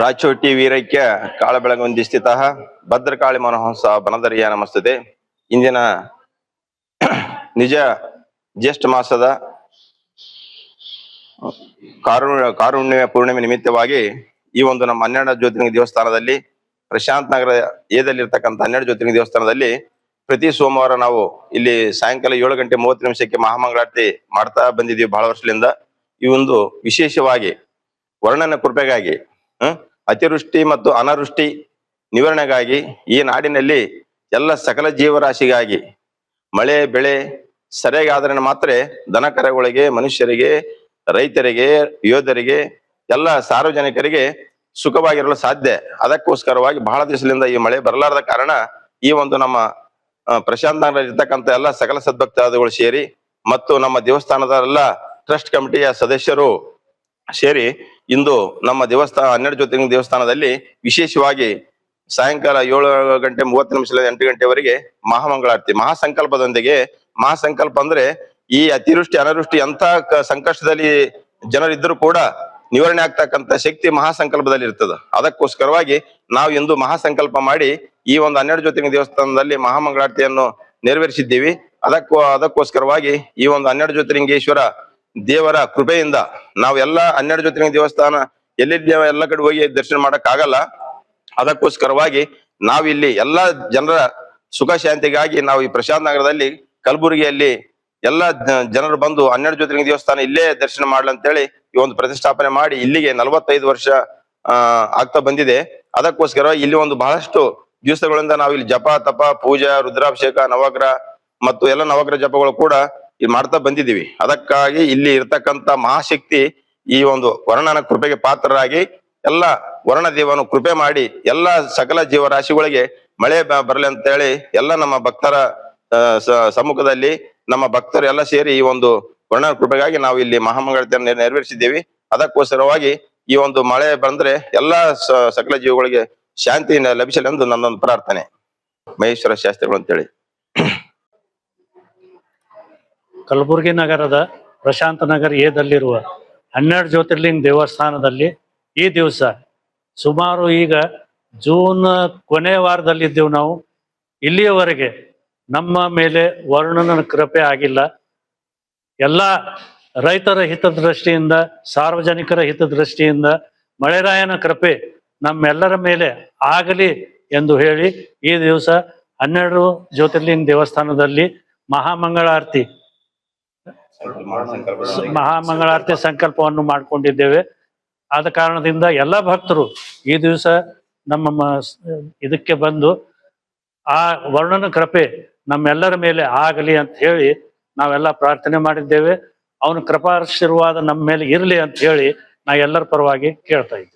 ರಾಚೋಟಿ ವೀರೈಕ್ಯ ಕಾಳಬೆಳಗೊಂದಿ ಸ್ಥಿತ ಭದ್ರಕಾಳಿ ಮನೋಹಂಸ ಬನದರಿಯ ನಮಸ್ತದೆ. ಇಂದಿನ ನಿಜ ಜ್ಯೇಷ್ಠ ಮಾಸದ ಕಾರುಣ್ಯ ಪೂರ್ಣಿಮೆ ನಿಮಿತ್ತವಾಗಿ ಈ ಒಂದು ನಮ್ಮ 12 ಜ್ಯೋತಿರ್ಲಿಂಗ ದೇವಸ್ಥಾನದಲ್ಲಿ ಪ್ರಶಾಂತ್ ನಗರ ಏದಲ್ಲಿರ್ತಕ್ಕಂಥ 12 ಜ್ಯೋತಿರ್ಲಿಂಗ ದೇವಸ್ಥಾನದಲ್ಲಿ ಪ್ರತಿ ಸೋಮವಾರ ನಾವು ಇಲ್ಲಿ ಸಾಯಂಕಾಲ 7:30 ಮಹಾಮಂಗಳಾರತಿ ಮಾಡ್ತಾ ಬಂದಿದ್ದೀವಿ ಬಹಳ ವರ್ಷದಿಂದ. ಈ ಒಂದು ವಿಶೇಷವಾಗಿ ವರ್ಣನ ಕೃಪೆಗಾಗಿ ಅತಿವೃಷ್ಟಿ ಮತ್ತು ಅನಾವೃಷ್ಟಿ ನಿವಾರಣೆಗಾಗಿ ಈ ನಾಡಿನಲ್ಲಿ ಎಲ್ಲ ಸಕಲ ಜೀವರಾಶಿಗಾಗಿ ಮಳೆ ಬೆಳೆ ಸರಿಯಾಗಿ ಆದ್ರೆ ಮಾತ್ರ ದನಕರಗಳಿಗೆ, ಮನುಷ್ಯರಿಗೆ, ರೈತರಿಗೆ, ಯೋಧರಿಗೆ, ಎಲ್ಲ ಸಾರ್ವಜನಿಕರಿಗೆ ಸುಖವಾಗಿರಲು ಸಾಧ್ಯ. ಅದಕ್ಕೋಸ್ಕರವಾಗಿ ಬಹಳ ದಿವಸದಿಂದ ಈ ಮಳೆ ಬರಲಾರದ ಕಾರಣ ಈ ಒಂದು ನಮ್ಮ ಪ್ರಶಾಂತ್ ನಗರ ಇರ್ತಕ್ಕಂಥ ಎಲ್ಲ ಸಕಲ ಸದ್ಭಕ್ತಾದಿಗಳು ಸೇರಿ ಮತ್ತು ನಮ್ಮ ದೇವಸ್ಥಾನದ ಎಲ್ಲ ಟ್ರಸ್ಟ್ ಕಮಿಟಿಯ ಸದಸ್ಯರು ಸೇರಿ ಇಂದು ನಮ್ಮ ದೇವಸ್ಥಾನ 12 ಜ್ಯೋತಿರ್ಲಿಂಗ ದೇವಸ್ಥಾನದಲ್ಲಿ ವಿಶೇಷವಾಗಿ ಸಾಯಂಕಾಲ 7:30 8 ಗಂಟೆವರೆಗೆ ಮಹಾಮಂಗಳಾರತಿ ಮಹಾಸಂಕಲ್ಪದೊಂದಿಗೆ. ಮಹಾಸಂಕಲ್ಪ ಅಂದ್ರೆ ಈ ಅತಿವೃಷ್ಟಿ ಅನಾವೃಷ್ಟಿ ಎಂತ ಸಂಕಷ್ಟದಲ್ಲಿ ಜನರಿದ್ದರೂ ಕೂಡ ನಿವಾರಣೆ ಆಗ್ತಕ್ಕಂಥ ಶಕ್ತಿ ಮಹಾಸಂಕಲ್ಪದಲ್ಲಿ ಇರ್ತದೆ. ಅದಕ್ಕೋಸ್ಕರವಾಗಿ ನಾವು ಇಂದು ಮಹಾಸಂಕಲ್ಪ ಮಾಡಿ ಈ ಒಂದು 12 ಜ್ಯೋತಿರ್ಲಿಂಗ ದೇವಸ್ಥಾನದಲ್ಲಿ ಮಹಾಮಂಗಳಾರತಿಯನ್ನು ನೆರವೇರಿಸಿದ್ದೀವಿ. ಅದಕ್ಕೋಸ್ಕರವಾಗಿ ಈ ಒಂದು 12 ಜ್ಯೋತಿರ್ಲಿಂಗೇಶ್ವರ ದೇವರ ಕೃಪೆಯಿಂದ ನಾವು ಎಲ್ಲ 12 ಜ್ಯೋತಿರ್ಲಿಂಗ ದೇವಸ್ಥಾನ ಎಲ್ಲಿದ್ದೇವ ಎಲ್ಲ ಕಡೆ ಹೋಗಿ ದರ್ಶನ ಮಾಡಕ್ ಆಗಲ್ಲ. ಅದಕ್ಕೋಸ್ಕರವಾಗಿ ನಾವಿಲ್ಲಿ ಎಲ್ಲ ಜನರ ಸುಖ ಶಾಂತಿಗಾಗಿ ನಾವು ಈ ಪ್ರಶಾಂತ್ ನಗರದಲ್ಲಿ ಕಲಬುರಗಿಯಲ್ಲಿ ಎಲ್ಲ ಜನರು ಬಂದು 12 ಜ್ಯೋತಿರ್ಲಿಂಗ ದೇವಸ್ಥಾನ ಇಲ್ಲೇ ದರ್ಶನ ಮಾಡ್ಲಂತೇಳಿ ಈ ಒಂದು ಪ್ರತಿಷ್ಠಾಪನೆ ಮಾಡಿ ಇಲ್ಲಿಗೆ 45 ವರ್ಷ ಆಗ್ತಾ ಬಂದಿದೆ. ಅದಕ್ಕೋಸ್ಕರವಾಗಿ ಇಲ್ಲಿ ಒಂದು ಬಹಳಷ್ಟು ದಿವಸಗಳಿಂದ ನಾವು ಇಲ್ಲಿ ಜಪ ತಪ ಪೂಜಾ ರುದ್ರಾಭಿಷೇಕ ನವಗ್ರಹ ಮತ್ತು ಎಲ್ಲ ನವಗ್ರಹ ಜಪಗಳು ಕೂಡ ಇಲ್ಲಿ ಮಾಡ್ತಾ ಬಂದಿದ್ದೀವಿ. ಅದಕ್ಕಾಗಿ ಇಲ್ಲಿ ಇರ್ತಕ್ಕಂಥ ಮಹಾಶಕ್ತಿ ಈ ಒಂದು ವರ್ಣನ ಕೃಪೆಗೆ ಪಾತ್ರರಾಗಿ ಎಲ್ಲ ವರ್ಣ ದೇವನು ಕೃಪೆ ಮಾಡಿ ಎಲ್ಲ ಸಕಲ ಜೀವರಾಶಿಗಳಿಗೆ ಮಳೆ ಬರಲಿ ಅಂತ ಹೇಳಿ ಎಲ್ಲ ನಮ್ಮ ಭಕ್ತರ ಸಮ್ಮುಖದಲ್ಲಿ ನಮ್ಮ ಭಕ್ತರು ಎಲ್ಲ ಸೇರಿ ಈ ಒಂದು ವರ್ಣ ಕೃಪೆಗಾಗಿ ನಾವು ಇಲ್ಲಿ ಮಹಾಮಂಗಳಾರತಿಯನ್ನು ನೆರವೇರಿಸಿದ್ದೀವಿ. ಅದಕ್ಕೋಸ್ಕರವಾಗಿ ಈ ಒಂದು ಮಳೆ ಬಂದ್ರೆ ಎಲ್ಲಾ ಸಕಲ ಜೀವಗಳಿಗೆ ಶಾಂತಿ ಲಭಿಸಲಿ ಎಂದು ನನ್ನೊಂದು ಪ್ರಾರ್ಥನೆ. ಮಹೇಶ್ವರ ಶಾಸ್ತ್ರಿಗಳು ಅಂತೇಳಿ. ಕಲಬುರಗಿ ನಗರದ ಪ್ರಶಾಂತ ನಗರ ಏದಲ್ಲಿರುವ 12 ಜ್ಯೋತಿರ್ಲಿಂಗ ದೇವಸ್ಥಾನದಲ್ಲಿ ಈ ದಿವಸ ಸುಮಾರು ಈಗ ಜೂನ್ ಕೊನೆಯ ವಾರದಲ್ಲಿದ್ದೆವು ನಾವು. ಇಲ್ಲಿಯವರೆಗೆ ನಮ್ಮ ಮೇಲೆ ವರ್ಣನ ಕೃಪೆ ಆಗಿಲ್ಲ. ಎಲ್ಲ ರೈತರ ಹಿತದೃಷ್ಟಿಯಿಂದ, ಸಾರ್ವಜನಿಕರ ಹಿತದೃಷ್ಟಿಯಿಂದ ಮಳೆರಾಯನ ಕೃಪೆ ನಮ್ಮೆಲ್ಲರ ಮೇಲೆ ಆಗಲಿ ಎಂದು ಹೇಳಿ ಈ ದಿವಸ 12 ಜ್ಯೋತಿರ್ಲಿಂಗ ದೇವಸ್ಥಾನದಲ್ಲಿ ಮಹಾಮಂಗಳಾರತಿ ಸಂಕಲ್ಪವನ್ನು ಮಾಡಿಕೊಂಡಿದ್ದೇವೆ. ಆದ ಕಾರಣದಿಂದ ಎಲ್ಲ ಭಕ್ತರು ಈ ದಿವಸ ನಮ್ಮ ಇದಕ್ಕೆ ಬಂದು ಆ ವರ್ಣನ ಕೃಪೆ ನಮ್ಮೆಲ್ಲರ ಮೇಲೆ ಆಗಲಿ ಅಂತ ಹೇಳಿ ನಾವೆಲ್ಲ ಪ್ರಾರ್ಥನೆ ಮಾಡಿದ್ದೇವೆ. ಅವನ ಕೃಪಾಶೀರ್ವಾದ ನಮ್ಮ ಮೇಲೆ ಇರಲಿ ಅಂತ ಹೇಳಿ ನಾ ಎಲ್ಲರ ಪರವಾಗಿ ಕೇಳ್ತಾ ಇದ್ದೆ.